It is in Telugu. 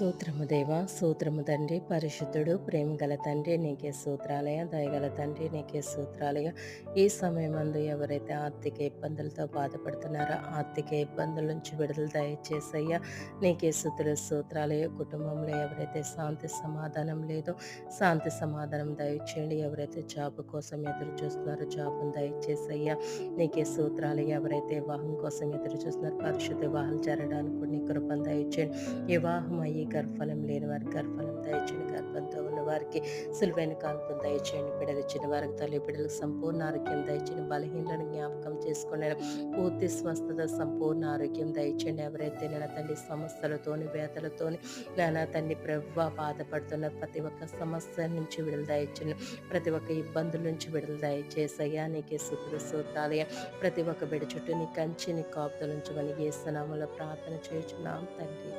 సూత్రము దేవా, సూత్రము తండ్రి, పరిశుద్ధుడు, ప్రేమగల తండ్రి, నీకే సూత్రాలయ, దయగల తండ్రి, నీకే సూత్రాలయ. ఈ సమయమందు ఎవరైతే ఆర్థిక ఇబ్బందులతో బాధపడుతున్నారో, ఆర్థిక ఇబ్బందుల నుంచి విడుదల దయచేసయ్యా. నీకే స్తుతులు, స్తోత్రాలయ. కుటుంబంలో ఎవరైతే శాంతి సమాధానం లేదో, శాంతి సమాధానం దయచేయండి. ఎవరైతే జాబ్ కోసం ఎదురు చూస్తున్నారో, జాబ్‌ని దయచేసయ్యా. నీకే సూత్రాలయ. ఎవరైతే వివాహం కోసం ఎదురు చూస్తున్నారో, పరిశుద్ధ వివాహాలు జరగడానికి కూడా నీ కృపను దయచేయండి. వివాహం అయ్యి గర్భఫలం లేని వారికి గర్భఫలం దయచేయండి. గర్భంతో ఉన్న వారికి సులువైన కాన్పును దయచేయండి. బిడ్డలిచ్చిన వారికి తల్లి బిడ్డలకు సంపూర్ణ ఆరోగ్యం దయచేయండి. బలహీనలను జ్ఞాపకం చేసుకునే పూర్తి స్వస్థత, సంపూర్ణ ఆరోగ్యం దయచేయండి. ఎవరైతే నా తండ్రి సమస్యలతోని, వేదలతోని నా తండ్రి ప్రభువా బాధపడుతున్న ప్రతి ఒక్క సమస్య నుంచి విడుదల దయచేయండి. ప్రతి ఒక్క ఇబ్బందుల నుంచి విడుదల దయచేసయ్యా. నీకే స్తుతులు, స్తోత్రాలయ. ప్రతి ఒక్క బిడ్డ చుట్టూ నీ కంచి, నీ కాపుదల ఉంచమని యేసు నామములో ప్రార్థన చేయుచున్నాం తండ్రి.